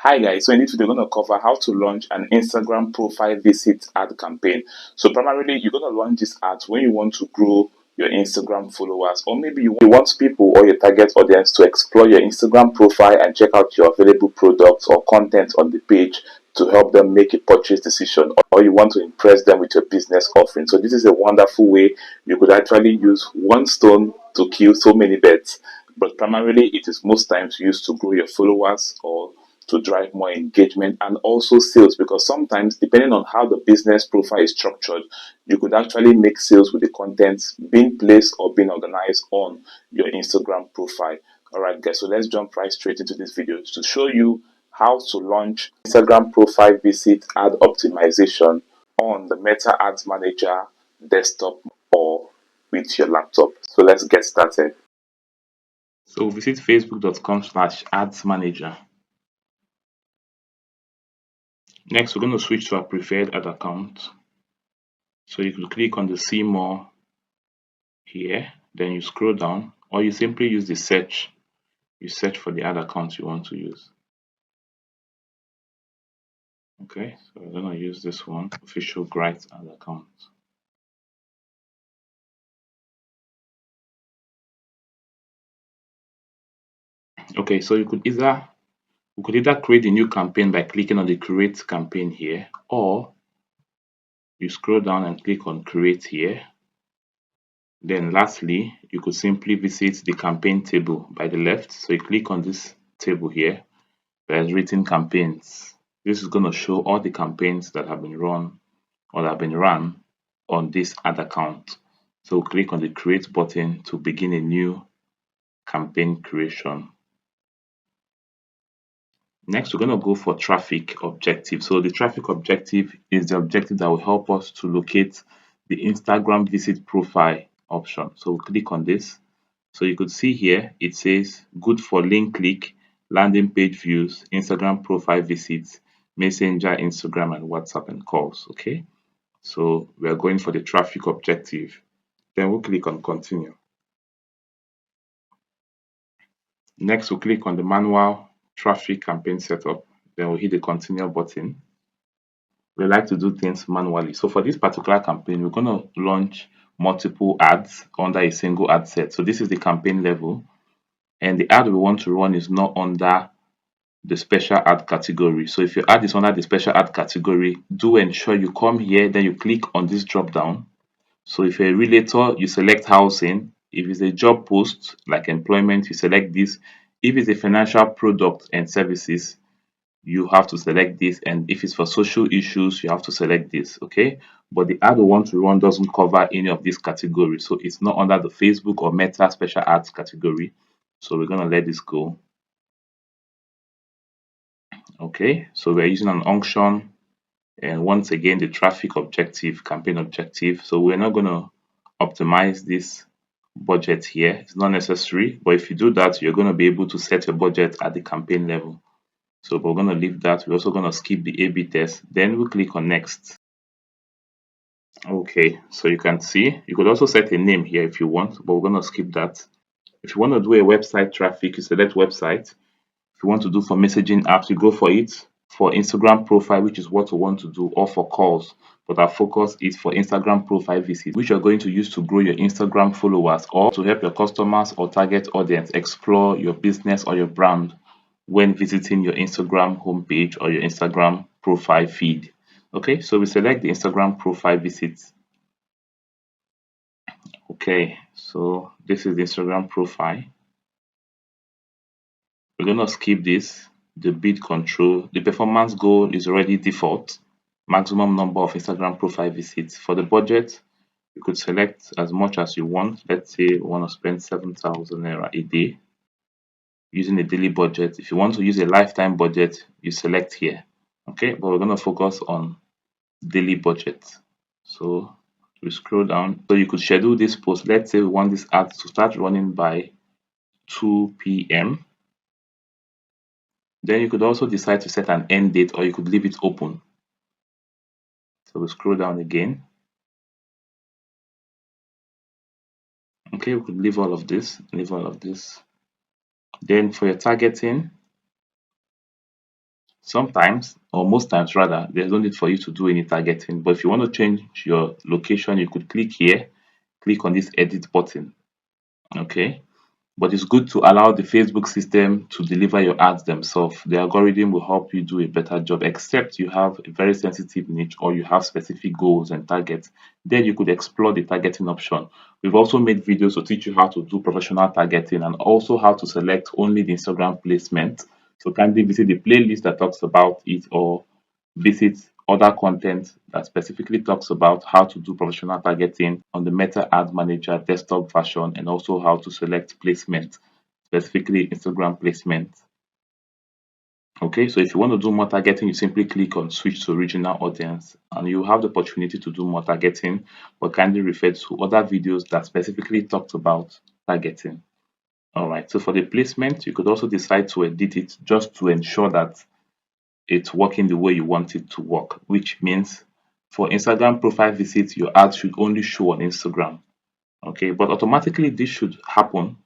Hi guys, so in this video we're going to cover how to launch an Instagram profile visit ad campaign. So primarily you're going to launch this ad when you want to grow your Instagram followers, or maybe you want people or your target audience to explore your Instagram profile and check out your available products or content on the page to help them make a purchase decision, or you want to impress them with your business offering. So this is a wonderful way you could actually use one stone to kill so many birds. But primarily it is most times used to grow your followers or to drive more engagement and also sales, because sometimes depending on how the business profile is structured, you could actually make sales with the content being placed or being organized on your Instagram profile. All right guys, so let's jump right straight into this video to show you how to launch Instagram profile visit ad optimization on the Meta Ads Manager desktop or with your laptop. So let's get started. So visit facebook.com/ads manager. Next, we're going to switch to our preferred ad account. So you can click on the see more here, then you scroll down, or you simply use the search. You search for the ad account you want to use. Okay, so we're going to use this one, official Grite ad account. Okay, so we could either create a new campaign by clicking on the create campaign here, or you scroll down and click on create here. Then lastly, you could simply visit the campaign table by the left. So you click on this table here, there's written campaigns. This is going to show all the campaigns that have been run or that have been run on this ad account. So click on the create button to begin a new campaign creation. Next, we're going to go for traffic objective. So the traffic objective is the objective that will help us to locate the Instagram visit profile option. So we'll click on this. So you could see here, it says good for link click, landing page views, Instagram profile visits, Messenger, Instagram, and WhatsApp and calls. Okay. So we are going for the traffic objective. Then we'll click on continue. Next, we'll click on the manual traffic campaign setup. Then we'll hit the continue button. We like to do things manually. So for this particular campaign, we're going to launch multiple ads under a single ad set. So this is the campaign level, and the ad we want to run is not under the special ad category. So if your ad is under the special ad category, do ensure you come here, then you click on this drop down. So if you're a realtor, you select housing. If it's a job post like employment, you select this. If it's a financial product and services, you have to select this, and if it's for social issues, you have to select this. Okay, but the ad we want to run doesn't cover any of these categories, so it's not under the Facebook or Meta special ads category, so we're going to let this go. Okay, so we're using an unction, and once again the traffic objective, campaign objective. So we're not going to optimize this budget here, it's not necessary, but if you do that, you're going to be able to set your budget at the campaign level. So we're going to leave that. We're also going to skip the A/B test. Then we'll click on next. Okay, so you can see, you could also set a name here if you want, but we're going to skip that. If you want to do a website traffic, you select website. If you want to do for messaging apps, you go for it. For Instagram profile, which is what we want to do, or for calls, but our focus is for Instagram profile visit, which you're going to use to grow your Instagram followers or to help your customers or target audience explore your business or your brand when visiting your Instagram homepage or your Instagram profile feed. Okay, so we select the Instagram profile visits. Okay, so this is the Instagram profile. We're going to skip this, the bid control. The performance goal is already default, maximum number of Instagram profile visits. For the budget, you could select as much as you want. Let's say we want to spend 7,000 naira a day using a daily budget. If you want to use a lifetime budget, you select here. Okay, but we're going to focus on daily budget. So we scroll down. So you could schedule this post. Let's say we want this ad to start running by 2 p.m. Then you could also decide to set an end date, or you could leave it open. So we scroll down again. Okay, we could leave all of this, leave all of this. Then for your targeting, Sometimes, or most times rather, there's no need for you to do any targeting. But if you want to change your location, you could click here, click on this edit button. Okay. But it's good to allow the Facebook system to deliver your ads themselves. The algorithm will help you do a better job, except you have a very sensitive niche or you have specific goals and targets. Then you could explore the targeting option. We've also made videos to teach you how to do professional targeting and also how to select only the Instagram placement. So kindly visit the playlist that talks about it, or visit other content that specifically talks about how to do professional targeting on the Meta Ad Manager desktop version, and also how to select placement, specifically Instagram placement. Okay, so if you want to do more targeting, you simply click on switch to original audience and you have the opportunity to do more targeting, but kindly refer to other videos that specifically talked about targeting. All right, so for the placement, you could also decide to edit it just to ensure that it's working the way you want it to work, which means for Instagram profile visits, your ads should only show on Instagram. Okay, but automatically this should happen.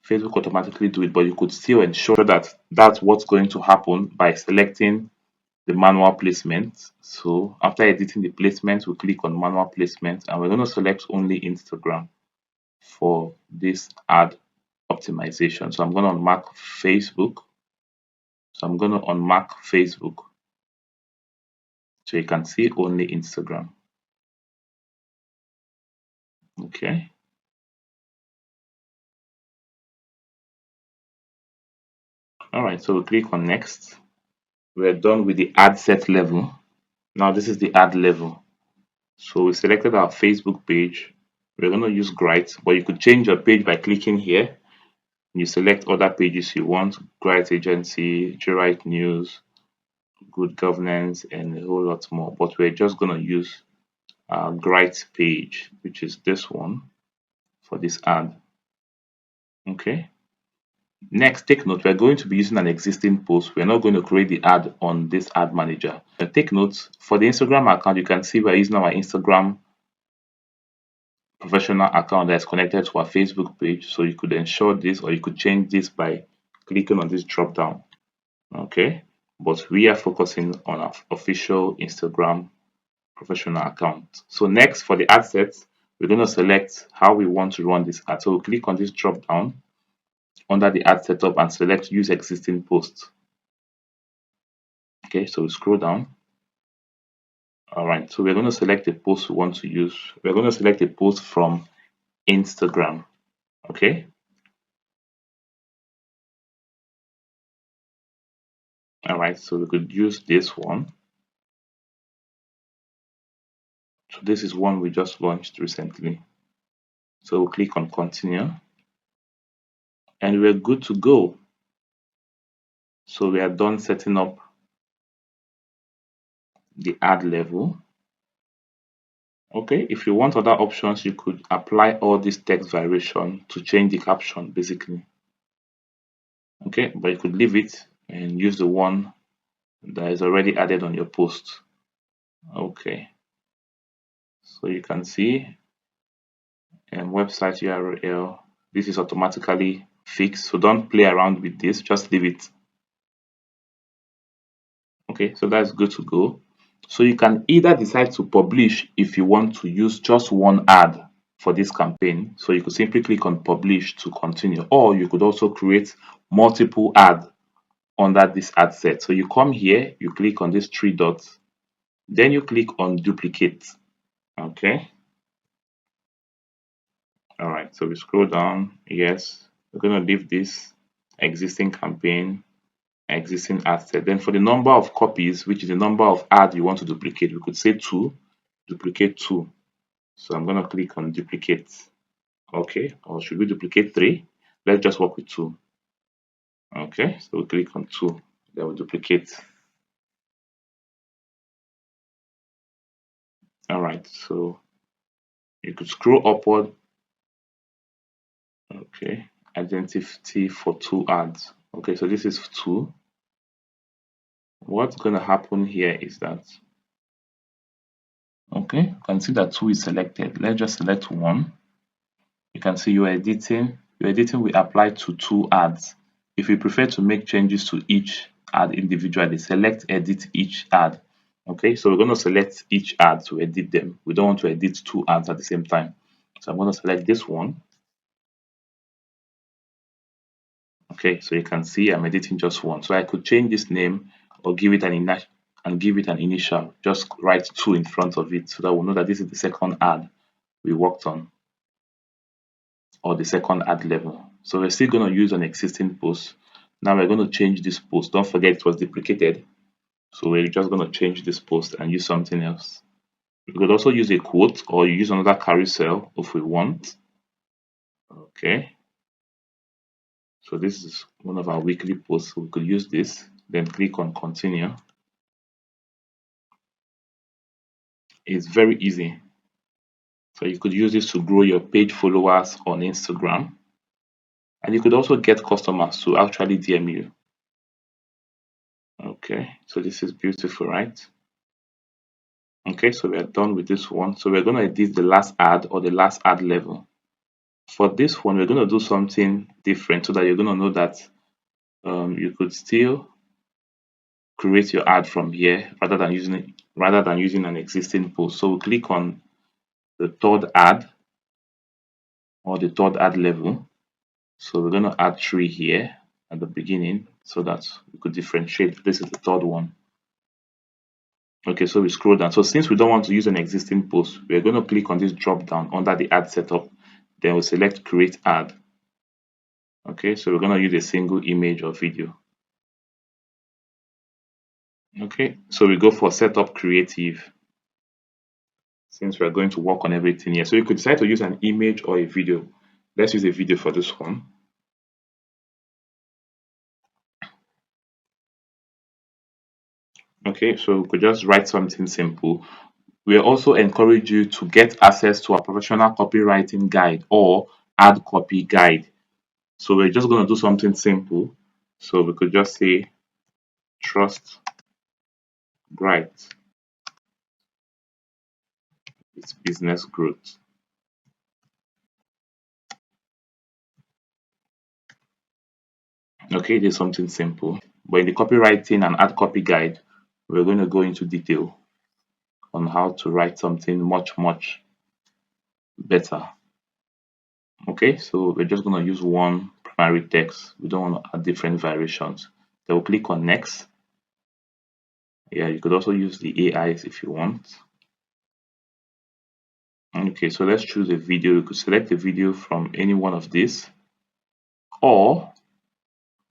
Facebook automatically do it, but you could still ensure that that's what's going to happen by selecting the manual placement. So after editing the placement, we click on manual placement and we're going to select only Instagram for this ad optimization. So I'm going to unmark Facebook. So I'm going to unmark Facebook. So you can see only Instagram. Okay. All right. So we click on next. We're done with the ad set level. Now this is the ad level. So we selected our Facebook page. We're going to use Grite, but you could change your page by clicking here. You select other pages you want: Grite Agency, Jurite News, Good Governance, and a whole lot more. But we're just going to use our Grite page, which is this one, for this ad. Okay. Next, take note, we're going to be using an existing post. We're not going to create the ad on this ad manager. Take note, for the Instagram account, you can see we're using our Instagram professional account that's connected to our Facebook page. So you could ensure this, or you could change this by clicking on this drop down. Okay. But we are focusing on our official Instagram professional account. So next, for the ad sets, we're going to select how we want to run this ad. So we'll click on this drop down under the ad setup and select use existing post. Okay, so we scroll down. All right, so we're going to select the post we want to use. We're going to select a post from Instagram. Okay. All right, so we could use this one. So this is one we just launched recently. So we'll click on continue and we're good to go. So we are done setting up the ad level. Okay, if you want other options, you could apply all this text variation to change the caption basically. Okay, but you could leave it and use the one that is already added on your post. Okay, so you can see website URL. This is automatically fixed, so don't play around with this, just leave it. Okay, so that's good to go. So you can either decide to publish if you want to use just one ad for this campaign. So you could simply click on publish to continue, or you could also create multiple ads under this ad set. So you come here, you click on these three dots, then you click on duplicate. Okay. All right, so we scroll down. Yes, we're going to leave this existing campaign, existing ad set. Then for the number of copies, which is the number of ads you want to duplicate, we could say 2, duplicate 2. So I'm going to click on duplicate. Okay, or should we duplicate 3? Let's just work with 2. Okay, so we click on 2, then we duplicate. All right, so you could scroll upward. Okay, identity for 2 ads. Okay, so this is 2. What's going to happen here is that, okay, you can see that 2 is selected. Let's just select 1. You can see your editing will apply to 2 ads. If you prefer to make changes to each ad individually. Select edit each ad. Okay, so we're going to select each ad to edit them. We don't want to edit two ads at the same time. So I'm going to select this one. Okay, so you can see I'm editing just one. So I could change this name or give it an initial. Just write 2 in front of it so that we'll know that this is the second ad we worked on, or the second ad level. So we're still going to use an existing post. Now we're going to change this post. Don't forget it was duplicated. So we're just going to change this post and use something else. We could also use a quote or use another carousel if we want. Okay. So this is one of our weekly posts. So we could use this, then click on continue. It's very easy. So you could use this to grow your page followers on Instagram. And you could also get customers to actually DM you. Okay, so this is beautiful, right? Okay, so we are done with this one. So we're going to edit the last ad or the last ad level. For this one, we're going to do something different so that you're going to know that you could still create your ad from here rather than using an existing post. So we'll click on the third ad or the third ad level. So we're going to add 3 here at the beginning so that we could differentiate. This is the third one. Okay, so we scroll down. So since we don't want to use an existing post, we're going to click on this drop down under the ad setup. Then we'll select create ad. Okay, so we're going to use a single image or video. Okay, so we go for setup creative. Since we're going to work on everything here, so you could decide to use an image or a video. Let's use a video for this one. Okay, so we could just write something simple. We also encourage you to get access to our professional copywriting guide or ad copy guide. So we're just going to do something simple. So we could just say trust bright, it's business growth. Okay, there's something simple. But in the copywriting and ad copy guide, we're going to go into detail on how to write something much better. Okay, so we're just going to use one primary text. We don't want to add different variations. Then we'll click on next. Yeah, you could also use the AIs if you want. Okay, so let's choose a video. You could select a video from any one of these, or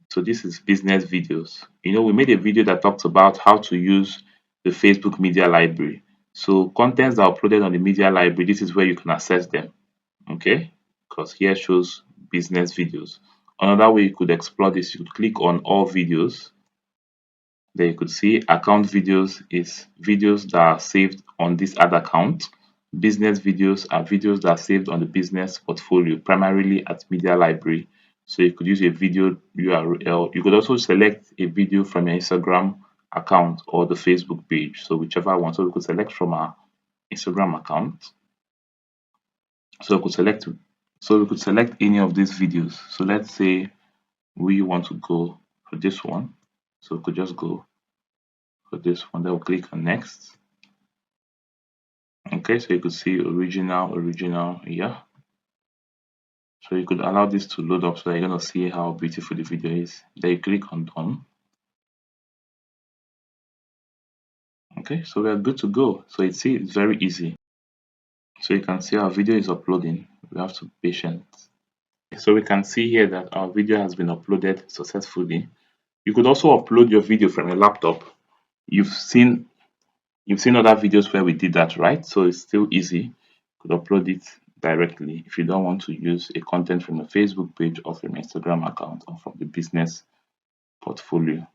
so this is business videos. You know, we made a video that talks about how to use the Facebook media library. So contents that are uploaded on the media library, this is where you can access them. Okay, because here shows business videos. Another way you could explore this, you could click on all videos. There you could see account videos is videos that are saved on this ad account. Business videos are videos that are saved on the business portfolio, primarily at media library. So you could use a video URL. You could also select a video from your Instagram account or the Facebook page. So whichever one. So we could select from our Instagram account. So we could select any of these videos. So let's say we want to go for this one. So we could just go for this one. Then we'll click on next. Okay, so you could see original here. So you could allow this to load up so you're gonna see how beautiful the video is. Then you click on done. Okay, so we are good to go. So it's very easy. So you can see our video is uploading. We have to be patient. So we can see here that our video has been uploaded successfully. You could also upload your video from your laptop. You've seen other videos where we did that, right? So it's still easy. You could upload it directly if you don't want to use a content from a Facebook page or from an Instagram account or from the business portfolio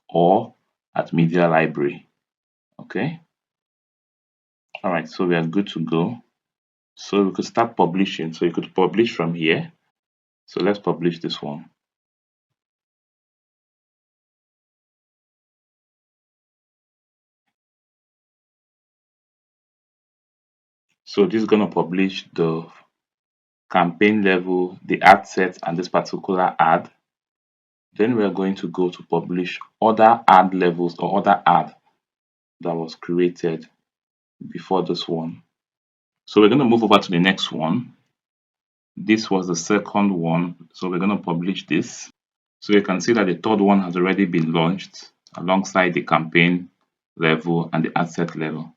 or at media library. Okay. All right. So we are good to go. So we could start publishing. So you could publish from here. So let's publish this one. So this is going to publish the campaign level, the ad set, and this particular ad. Then we are going to go to publish other ad levels or other ad that was created before this one. So we're going to move over to the next one. This was the second one. So we're going to publish this. So you can see that the third one has already been launched alongside the campaign level and the ad set level.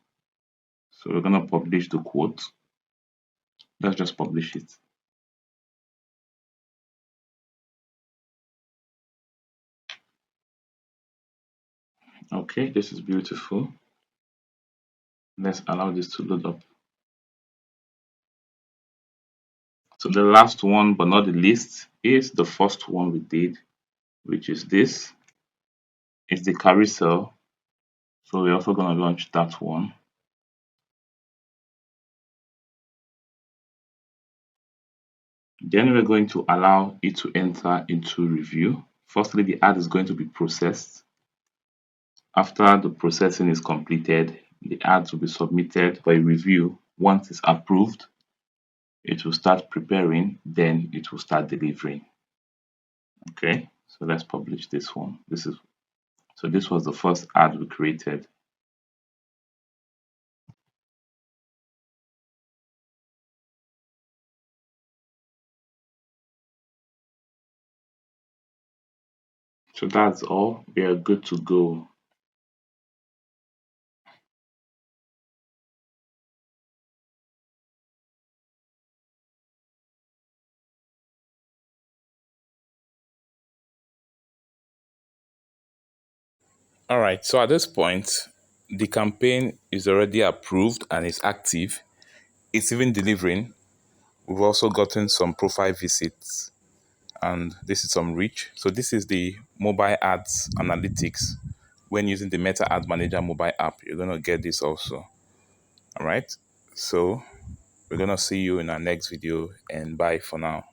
So we're going to publish the quote. Let's just publish it. Okay, this is beautiful. Let's allow this to load up. So the last one, but not the least, is the first one we did, which is this. It's the carousel. So we're also going to launch that one. Then we're going to allow it to enter into review. Firstly, the ad is going to be processed. After the processing is completed, the ads will be submitted for a review. Once it's approved, it will start preparing, then it will start delivering. Okay, so let's publish this one. This was the first ad we created. So that's all. We are good to go. All right, so at this point, the campaign is already approved and is active. It's even delivering. We've also gotten some profile visits and this is some reach. So this is the mobile ads analytics. When using the Meta Ad Manager mobile app, you're going to get this also. All right. So we're going to see you in our next video and bye for now.